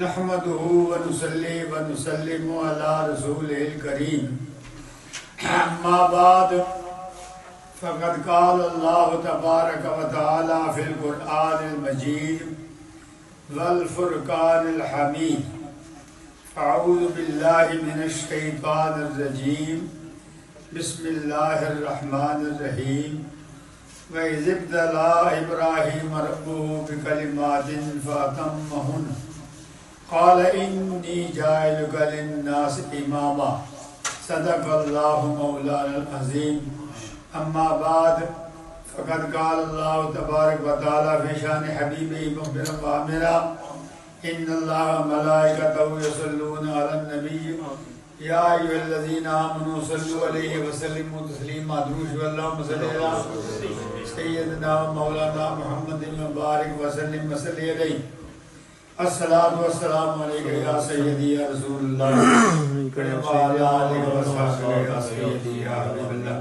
نحمده ونصلي ونسلم على رسوله الكريم اما بعد فقد قال الله تبارك وتعالى في القرآن المجيد والفرقان الحميد اعوذ بالله من الشيطان الرجيم بسم الله الرحمن الرحيم وَإِذِ ابْتَلَىٰ إِبْرَاهِيمَ رَبُّهُ بِكَلِمَاتٍ فَأَتَمَّهُنَّ قَالَ إِنِّي جَاعِلُكَ لِلنَّاسِ إِمَامًا صدق اللَّهُ مَوْلَانَا الْعَظِيمُ أَمَّا بَعْدُ فَقَدْ قَالَ اللَّهُ تَبَارَكَ وَتَعَالَىٰ فِي شَأْنِ حَبِيبِهِ مُخْبِرًا وَآمِرًا إِنَّ اللَّهَ وَمَلَائِكَتَهُ يُصَلُّونَ عَلَى النَّبِيِّ يا أيها الذين آمنوا صلوا عليه وسلموا تسليما درود اللهم صل على سيدنا مولانا محمد وبارك وسلم وصلی علیہ الصلاۃ والسلام علیک یا سیدی یا رسول اللہ وعلی آلہ وصحبہ یا سیدی یا حبیب اللہ۔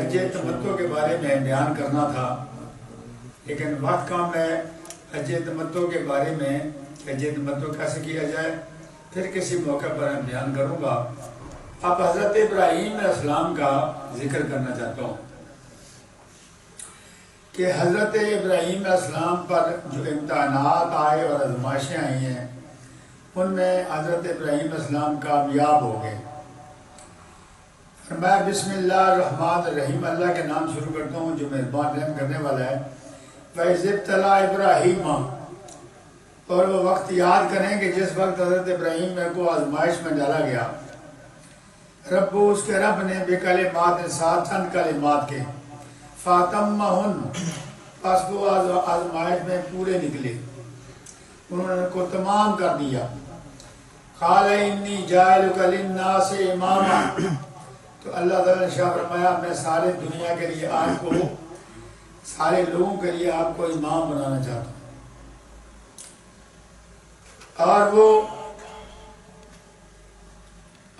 حج تمتع کے بارے میں بیان کرنا تھا لیکن وقت کم ہے۔ حج تمتع کے بارے میں حج تمتع کیسے کیا جائے پھر کسی موقع پر میں بیان کروں گا۔ اب حضرت ابراہیم علیہ السلام کا ذکر کرنا چاہتا ہوں کہ حضرت ابراہیم علیہ السلام پر جو امتحانات آئے اور آزمائشیں آئی ہیں ان میں حضرت ابراہیم علیہ السلام کامیاب ہو گئے۔ فرمایا بسم اللہ الرحمن الرحیم، اللہ کے نام شروع کرتا ہوں جو مہربان رحم کرنے والا ہے۔ وَإِذِ ابْتَلَىٰ إِبْرَاهِيمَ، اور وہ وقت یاد کریں کہ جس وقت حضرت ابراہیم کو آزمائش میں ڈالا گیا، رب اس کے رب نے بکلمات ساتھ چند کلمات کے فاتمہن، پس وہ آزمائش میں پورے نکلے، انہوں نے ان کو تمام کر دیا۔ قال انی جاعلک للناس اماما، تو اللہ تعالیٰ نے شاہ فرمایا میں سارے دنیا کے لیے آپ کو، سارے لوگوں کے لیے آپ کو امام بنانا چاہتا ہوں۔ اور وہ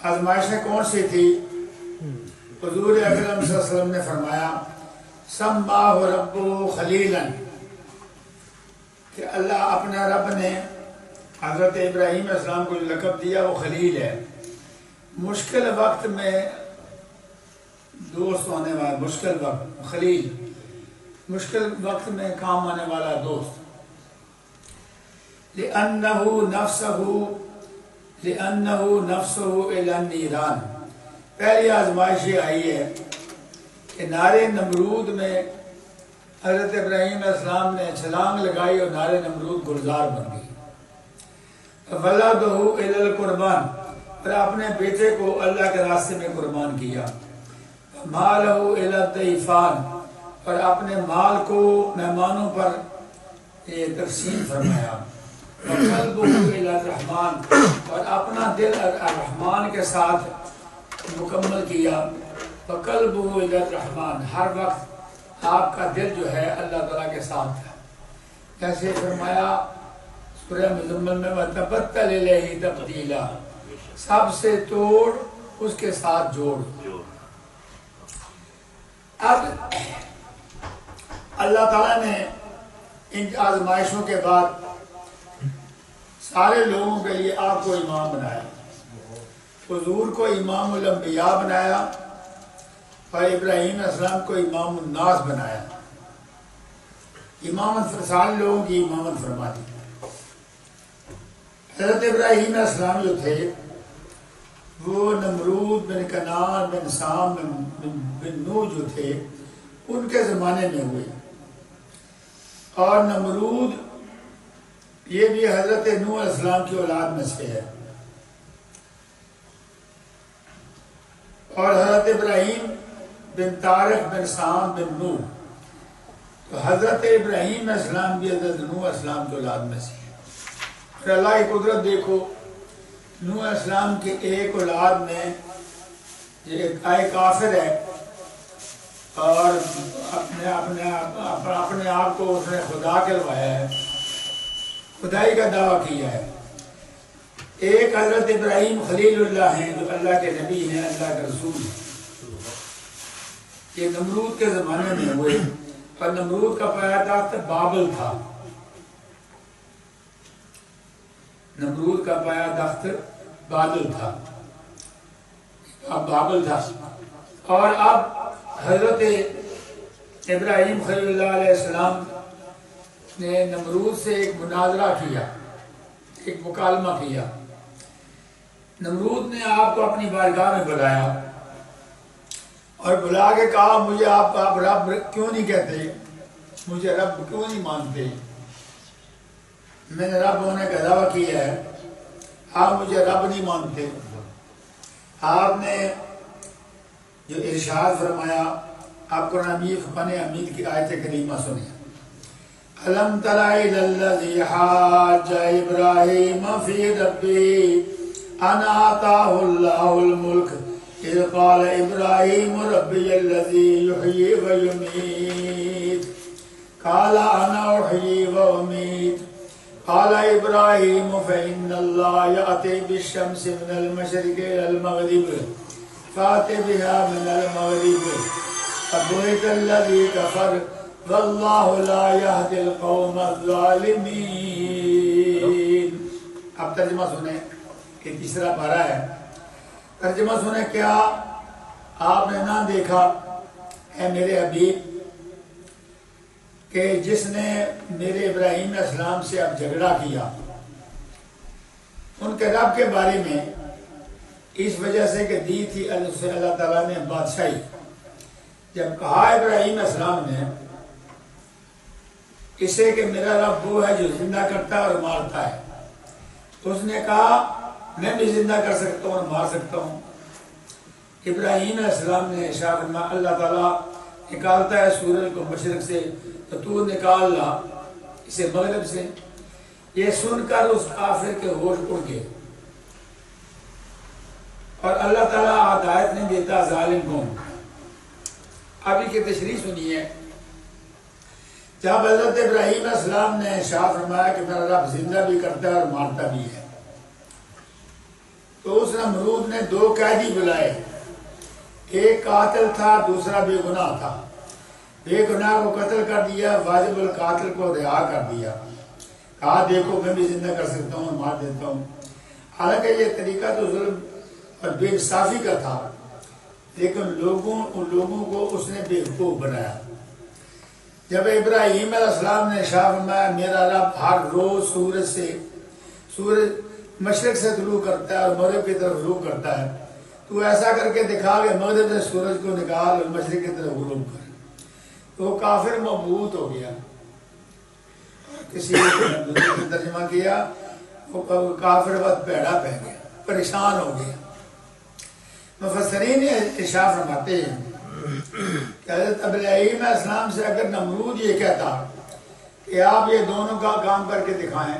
آزمائشیں کون سی تھی؟ حضور اکرم صلی اللہ علیہ وسلم نے فرمایا سماہ ربہ خلیلا، کہ اللہ اپنے رب نے حضرت ابراہیم علیہ السلام کو جو لقب دیا وہ خلیل ہے، مشکل وقت میں دوست ہونے والا، مشکل وقت خلیل، مشکل وقت میں کام آنے والا دوست۔ لِأَنَّهُ نَفْسُهُ إِلَى النِّيرَانِ، پہلی آزمائش یہ آئی ہے کہ نار نمرود میں حضرت ابراہیم علیہ السلام نے چھلانگ لگائی اور نار نمرود گلزار بن گئی۔ وَلَدَهُ إِلَى الْقُرْبَانِ، اور اپنے بیٹے کو اللہ کے راستے میں قربان کیا۔ مَالَهُ إِلَى الضَّيْفَانِ، اور اپنے مال کو مہمانوں پر تقسیم فرمایا۔ وَقَلْبُهُ إِلَى الرَّحْمَانِ، اور اپنا دل الرحمن کے ساتھ مکمل کیا۔ وَقَلْبُهُ إِلَى الرَّحْمَانِ، ہر وقت آپ کا دل جو ہے اللہ تعالیٰ کے ساتھ ہے۔ جیسے فرمایا سورہ مزمل میں وَتَبَتَّلْ إِلَيْهِ تَبْتِيلًا، سب سے توڑ اس کے ساتھ جوڑ۔ اب اللہ تعالیٰ نے ان آزمائشوں کے بعد سارے لوگوں کے لیے آپ کو امام بنایا، حضور کو امام الانبیاء بنایا اور ابراہیم علیہ السلام کو امام الناس بنایا، امامت سارے لوگوں کی امامت فرما دی۔ حضرت ابراہیم علیہ السلام جو تھے وہ نمرود بن کنعان بن سام بن نوح جو تھے ان کے زمانے میں ہوئے، اور نمرود یہ بھی حضرت نوح علیہ السلام کی اولاد میں سے ہے، اور حضرت ابراہیم بن طارق بن سام بن نوح، تو حضرت ابراہیم علیہ السلام بھی حضرت نوح علیہ السلام کی اولاد میں سے ہے۔ پھر اللہ کی قدرت دیکھو، نوح علیہ السلام کی ایک اولاد میں ایک کافر ہے اور اپنے آپ کو اس نے خدا کہلوایا ہے، خدائی کا دعویٰ کیا ہے۔ ایک حضرت ابراہیم خلیل اللہ ہیں جو اللہ کے نبی ہیں، اللہ کے رسول ہیں، یہ نمرود کے زمانے میں ہوئے، اور نمرود کا پایا تخت بابل تھا. نمرود کا پایا تخت بابل تھا، اب بابل تھا. اور اب حضرت ابراہیم خلیل اللہ علیہ السلام نے نمرود سے ایک مناظرہ کیا، ایک مکالمہ کیا. نمرود نے آپ کو اپنی بارگاہ میں بلایا اور بلا کے کہا مجھے آپ رب کیوں نہیں کہتے، مجھے رب کیوں نہیں مانتے، میں نے رب ہونے کا دعویٰ کیا ہے، آپ مجھے رب نہیں مانتے. آپ نے جو ارشاد فرمایا، آپ قرآن حمید کی آیت کریمہ سنیں. أَلَمْ تَرَ إِلَى الَّذِي حَاجَّ إِبْرَاهِيمَ فِي رَبِّهِ أَنْ آتَاهُ اللَّهُ الْمُلْكَ إِذْ قَالَ إِبْرَاهِيمُ رَبِّيَ الَّذِي يُحْيِي وَيُمِيتُ قَالَ أَنَا أُحْيِي وَأُمِيتُ قَالَ إِبْرَاهِيمُ فَإِنَّ اللَّهَ يَأْتِي بِالشَّمْسِ مِنَ الْمَشْرِقِ إِلَى الْمَغْرِبِ فَأْتِ بِهَا مِنَ الْمَغْرِبِ فَبُهِتَ الَّذِي كَفَرَ وَاللَّهُ لَا يَهْدِي الْقَوْمَ الظَّالِمِينَ. اب ترجمہ سنیں، کہ تیسرا پارہ ہے. ترجمہ سنیں. کیا آپ نے نہ دیکھا اے میرے حبیب کہ جس نے میرے ابراہیم علیہ السلام سے اب جھگڑا کیا ان کے رب کے بارے میں، اس وجہ سے کہ دی تھی اللہ تعالیٰ نے بادشاہی. جب کہا ابراہیم علیہ السلام نے اسے کہ میرا رب وہ ہے جو زندہ کرتا ہے اور مارتا ہے، تو اس نے کہا میں بھی زندہ کر سکتا ہوں اور مار سکتا ہوں. ابراہیم علیہ السلام نے ارشاد فرمایا اللہ تعالیٰ نکالتا ہے سورج کو مشرق سے تو تو نکال لا اسے مغرب سے. یہ سن کر اس کافر کے ہوش اڑ گئے. اور اللہ تعالیٰ ہدایت نہیں دیتا ظالم کو. ابھی کی تشریح سنیے. جب حضرت ابراہیم علیہ السلام نے ارشاد فرمایا کہ میرا رب زندہ بھی کرتا ہے اور مارتا بھی ہے، تو اس نمرود نے دو قیدی بلائے. ایک قاتل تھا، دوسرا بے گناہ تھا. بے گناہ کو قتل کر دیا، واجب القاتل کو رہا کر دیا. کہا دیکھو میں بھی زندہ کر سکتا ہوں اور مار دیتا ہوں. حالانکہ یہ طریقہ تو ظلم اور بے انصافی کا تھا، لیکن ان لوگوں کو اس نے بے وقوف بنایا. جب ابراہیم علیہ السلام نے ارشاد فرمایا میرا رب ہر روز سورج مشرق سے طلوع کرتا ہے اور مغرب کی طرف غروب کرتا ہے، تو ایسا کر کے دکھا کہ مغرب سے سورج کو نکال اور مشرق کی طرف غروب کر. تو کافر مبہوت ہو گیا. کسی نے ترجمہ کیا وہ کافر وقت پیڑا پہ گیا، پریشان ہو گیا. مفسرین ارشاد فرماتے ہیں کہ حضرت ابراہیم علیہ السلام سے اگر نمرود یہ کہتا کہ آپ یہ دونوں کا کام کر کے دکھائیں،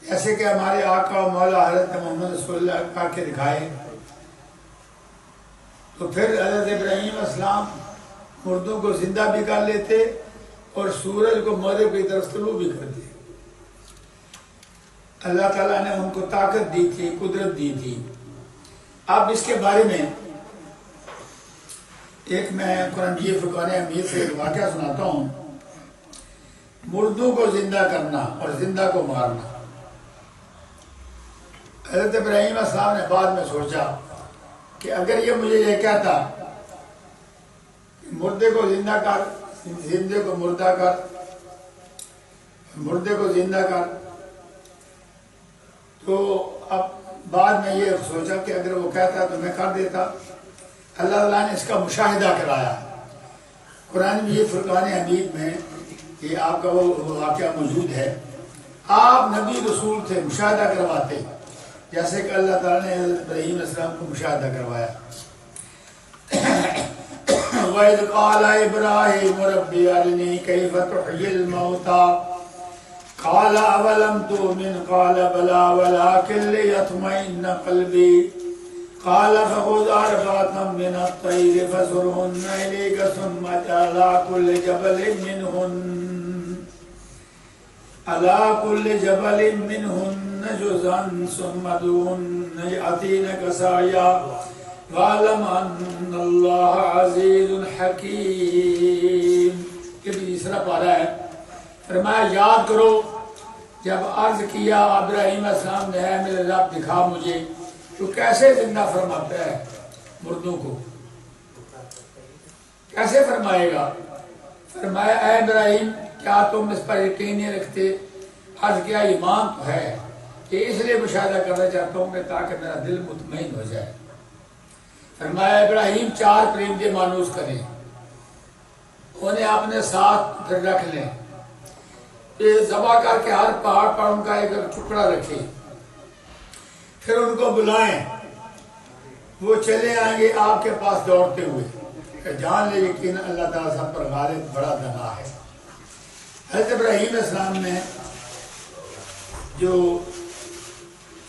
ایسے کہ ہمارے آقا و مولا حضرت محمد رسول اللہ کر کے دکھائے، تو پھر حضرت ابراہیم علیہ السلام مردوں کو زندہ بھی کر لیتے اور سورج کو مغرب کی طرف طلوع بھی کرتے. اللہ تعالیٰ نے ان کو طاقت دی تھی، قدرت دی تھی. اب اس کے بارے میں ایک میں قرآن فرقان حمید سے ایک واقعہ سناتا ہوں. مردوں کو زندہ کرنا اور زندہ کو مارنا. حضرت ابراہیم علیہ السلام نے بعد میں سوچا کہ اگر یہ مجھے یہ کہتا مردے کو زندہ کر، زندے کو مردہ کر، مردے کو زندہ کر، تو اب بعد میں یہ سوچا کہ اگر وہ کہتا تو میں کر دیتا. اللہ تعالیٰ نے اس کا مشاہدہ کرایا. قرآن میں یہ فرقان حمید میں یہ آپ کا وہ واقعہ موجود ہے. آپ نبی رسول تھے، مشاہدہ کرواتے، جیسے کہ اللہ تعالیٰ نے حضرت ابراہیم علیہ السلام کو مشاہدہ کروایا. وَإِذْ قَالَ إِبْرَاهِيمُ رَبِّ أَرِنِي كَيْفَ تُحْيِي الْمَوْتَى قَالَ أَوَلَمْ تُؤْمِنْ قَالَ بَلَى وَلَكِنْ لِيَطْمَئِنَّ قَلْبِي قَالَ فَخُذْ أَرْبَعَةً مِنَ الطَّيْرِ فَصُرْهُنَّ إِلَيْكَ ثُمَّ اجْعَلْ عَلَى كُلِّ جَبَلٍ مِّنْهُنَّ جُزْءًا ثُمَّ ادْعُهُنَّ يَأْتِينَكَ سَعْيًا وَعَلَمْ أَنَّ اللَّهَ عَزِيزٌ حَكِيمٌ۔ یہ تیسرا پارہ ہے۔ فرمایا یاد کرو جب عرض کیا ابراہیم علیہ السلام نے ہے میرے رب دکھا مجھے تو کیسے زندہ فرماتا ہے مردوں کو، کیسے فرمائے گا؟ فرمایا اے ابراہیم کیا تم اس پر یقین نہیں رکھتے؟ عرض کیا ایمان تو ہے کہ اس لیے مشاہدہ کرنا چاہتا ہوں کہ تاکہ میرا دل مطمئن ہو جائے۔ فرمایا ابراہیم 4 پرندے مانوس کریں، انہیں اپنے ساتھ پھر رکھ لیں، ذبح کر کے ہر پہاڑ پر ان کا ایک ٹکڑا رکھے، پھر ان کو بلائیں، وہ چلے آئیں گے آپ کے پاس دوڑتے ہوئے کہ جان لے یقین اللہ تعالیٰ سب پر غالب بڑا دانا ہے۔ حضرت ابراہیم علیہ السلام نے جو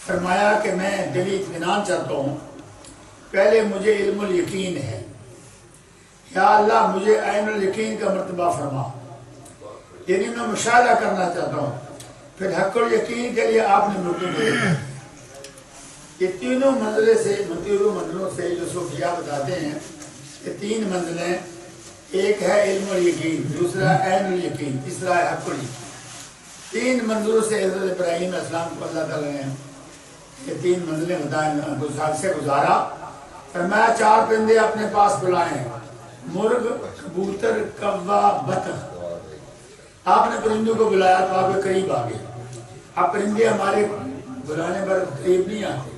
فرمایا کہ میں دلی اطمینان چاہتا ہوں، پہلے مجھے علم الیقین ہے، یا اللہ مجھے عین الیقین کا مرتبہ فرما، یعنی میں مشاہدہ کرنا چاہتا ہوں۔ پھر حق الیقین کے لیے آپ نے مردوں کو دیکھا۔ یہ تینوں منزلوں سے جو صوفیاء بتاتے ہیں کہ 3 منزلیں، ایک ہے علم الیقین، دوسرا عین الیقین، تیسرا ہے حق الیقین۔ 3 منزلوں سے حضرت ابراہیم علیہ السلام کو اللہ تعالیٰ نے یہ 3 منزلیں سے گزارا۔ فرمایا 4 پرندے اپنے پاس بلائیں، مرغ، کبوتر، کوا، بطخ۔ آپ نے پرندوں کو بلایا تو آپ کے قریب آ گئے۔ اب پرندے ہمارے بلانے پر قریب نہیں آتے،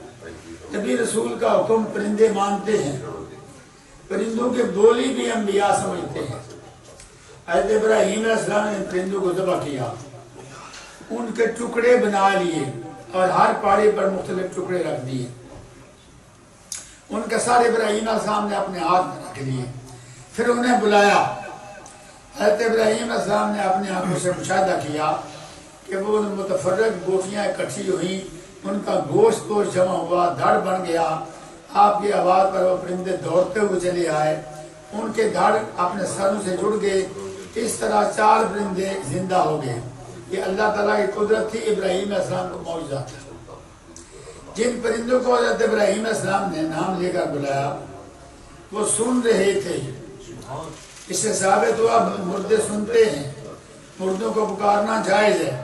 نبی رسول کا حکم پرندے مانتے ہیں، پرندوں کے بولی بھی انبیاء سمجھتے ہیں۔ حضرت ابراہیم علیہ السلام نے پرندوں کو ذبح کیا، ان کے ٹکڑے بنا لیے اور ہر پہاڑی پر مختلف ٹکڑے رکھ دیے، ان کے سارے ابراہیم علیہ السلام نے اپنے ہاتھ میں رکھ لیے، پھر انہیں بلایا۔ حضرت ابراہیم علیہ السلام نے اپنے آنکھوں سے مشاہدہ کیا کہ وہ متفرق بوٹیاں اکٹھی ہوئیں، ان کا گوشت جمع ہوا، دھڑ بن گیا۔ آپ کی آواز پر وہ پرندے دوڑتے ہوئے چلے آئے، ان کے دھڑ اپنے سروں سے جڑ گئے، اس طرح 4 پرندے زندہ ہو گئے۔ یہ اللہ تعالیٰ کی قدرت تھی، ابراہیم علیہ السلام کو معجزہ تھا۔ جن پرندوں کو حضرت ابراہیم علیہ السلام نے نام لے کر بلایا وہ سن رہے تھے، اس سے ثابت ہوا مردے سنتے ہیں، مردوں کو پکارنا جائز ہے۔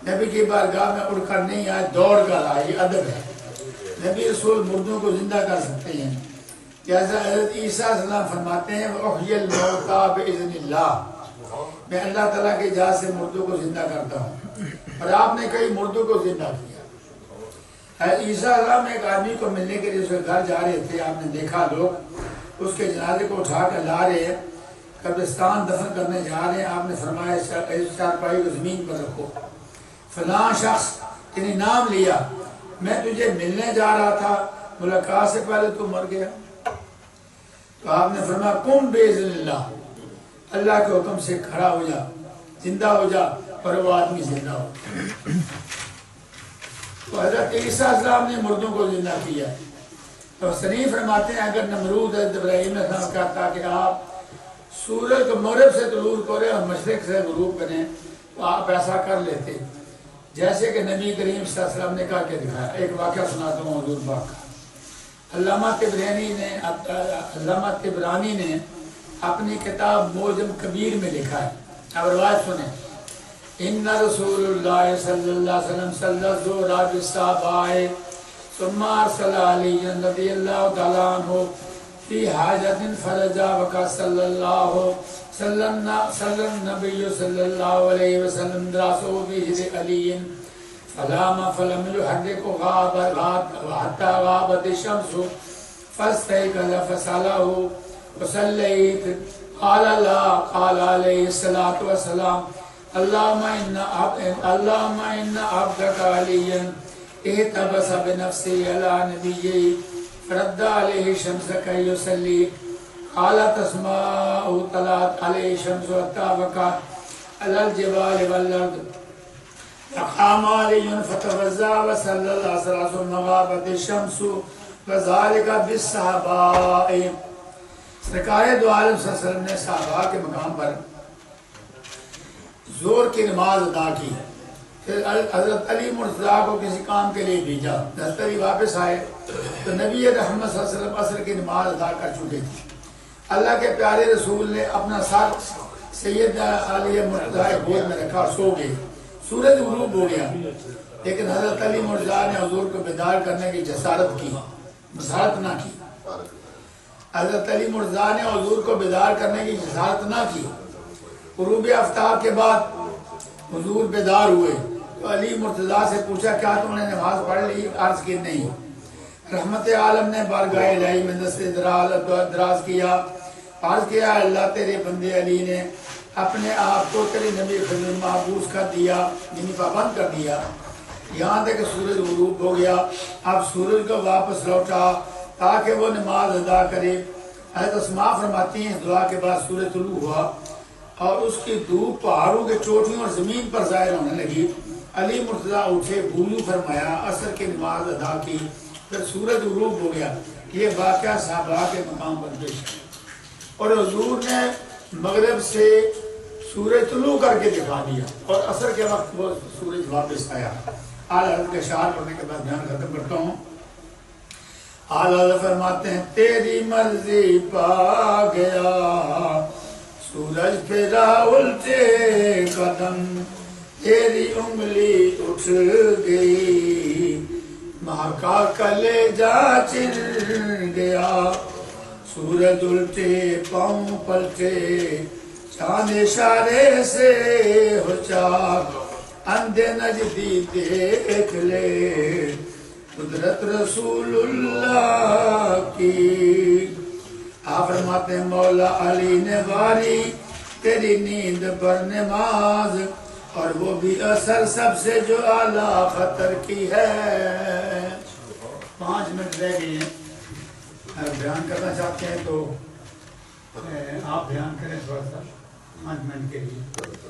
نبی کی بارگاہ میں اڑ کر نہیں آئے، دوڑ کر آئے، یہ ادب ہے۔ نبی رسول مردوں کو زندہ کر سکتے ہیں، جیسا حضرت عیسیٰ علیہ السلام فرماتے ہیں وَأُحْيِي الْمَوْتَىٰ بِإِذْنِ اللَّهِ، میں اللہ تعالیٰ کی اجازت سے مردوں کو زندہ کرتا ہوں، اور آپ نے کئی مردوں کو زندہ کیا۔ حضرت عیسیٰ علیہ السلام ایک آدمی کو ملنے کے لیے اس کے گھر جا رہے تھے، آپ نے دیکھا لوگ اس کے جنازے کو اٹھا کر لا رہے ہیں، قبرستان دفن کرنے جا رہے ہیں۔ آپ نے فرمایا اس چارپائی کو زمین پر رکھو، فلاں شخص یعنی نام لیا، میں تجھے ملنے جا رہا تھا، ملاقات سے پہلے تو مر گیا۔ تو آپ نے فرمایا قم بِإِذْنِ اللَّهِ، اللہ کے حکم سے کھڑا ہو جا، زندہ ہو جا، اور وہ آدمی زندہ ہو۔ تو حضرت عیسیٰ علیہ السلام نے مردوں کو زندہ کیا۔ تو شریف فرماتے ہیں اگر نمرود حضرت ابراہیم علیہ السلام کہتا کہ آپ سورج کو مغرب سے طلوع کریں اور مشرق سے غروب کریں تو آپ ایسا کر لیتے، جیسے کہ نبی کریم صلی اللہ علیہ وسلم نے کہا کہ دکھایا۔ ایک واقعہ سناتا ہوں حضور پاک کا۔ علامہ طبرانی نے اپنی کتاب معجم کبیر میں لکھا ہے، اب روایت سنیں۔ ان رسول اللہ صلی اللہ علیہ وسلم صلی الظہر بالصحابہ ثم ارسل علی رضی اللہ تعالیٰ عنہ فی حاجت فرجا وقت صلی اللہ النبی صلی اللہ علیہ وسلم راسو بحر علی فلم یحرک حتی غابت الشمس فاستيقظ فسأله وصليت قال لا قال عليه الصلاة والسلام اللهم إن عبدك عليا اهتبس بنفسه على نبيه فرد عليه الشمس كي يصلي قال تسمع طلعت عليه الشمس واتفقت على الجبال والأرض فقام علي فتوضأ وصلى العصر ثم غابت الشمس وذلك بالصحاباء۔ سرکار دو عالم صلی اللہ علیہ وسلم نے صحابہ کے مقام پر زور کی نماز ادا کی، پھر حضرت علی مرتضیٰ کو کسی کام کے لیے بھیجا، حضرت علی واپس آئے تو نبی رحمت صلی اللہ علیہ وسلم عصر کی نماز ادا کر چکے تھے۔ اللہ کے پیارے رسول نے اپنا سر سید علی مرتضیٰ کے گود میں رکھا اور سو گئے۔ سورج غروب ہو گیا، لیکن حضرت علی مرتضیٰ نے حضور کو بیدار کرنے کی جسارت نہ کی۔ حضرت علی مرتضیٰ نے حضور کو بیدار کرنے کی جسارت نہ کی۔ غروب آفتاب کے بعد حضور بیدار ہوئے تو علی مرتضیٰ سے پوچھا کیا تم نے نماز پڑھ لی؟ عرض کی نہیں۔ رحمت عالم نے بارگاہ الہی میں دست دراز کیا، عرض کیا اللہ تیرے بندے علی نے اپنے آپ کو تیرے نبی خدمت محبوس کر دیا، یعنی پابند کر دیا، یہاں تک کہ سورج غروب ہو گیا۔ اب سورج کو واپس لوٹا تاکہ وہ نماز ادا کرے۔ حضرت اسماء فرماتی ہیں دعا کے بعد سورج طلوع ہوا اور اس کی دھوپ پہاڑوں کے چوٹیوں اور زمین پر ظاہر ہونے لگی۔ علی مرتضیٰ اٹھے، وضو فرمایا، عصر کی نماز ادا کی، پھر سورج غروب ہو گیا۔ یہ واقعہ صحابہ کے مقام پر پیش ہے اور حضور نے مغرب سے سورج طلوع کر کے دکھا دیا اور عصر کے وقت وہ سورج واپس آیا۔ اعلیٰ حضرت کے اشعار پڑھنے کے بعد بیان ختم کرتا ہوں۔ اعلیٰ حضرت فرماتے ہیں تیری مرضی پا گیا سورج پھرا الٹے قدم، تیری انگلی اٹھ گئی ماں کا کلیجہ چر گیا، سورج الٹے پاؤں پلٹے چاند اشارے سے ہو چاک، اندھے نجدی دیکھ لے قدرت رسول اللہ کی۔ آپ فرماتے ہیں مولا علی نے واری تیری نیند پر نماز، اور وہ بھی اثر سب سے جو اعلیٰ خطر کی ہے۔ 5 منٹ رہ گئے ہیں، اگر بیان کرنا چاہتے ہیں تو آپ بیان کریں تھوڑا سا 5 منٹ کے لیے۔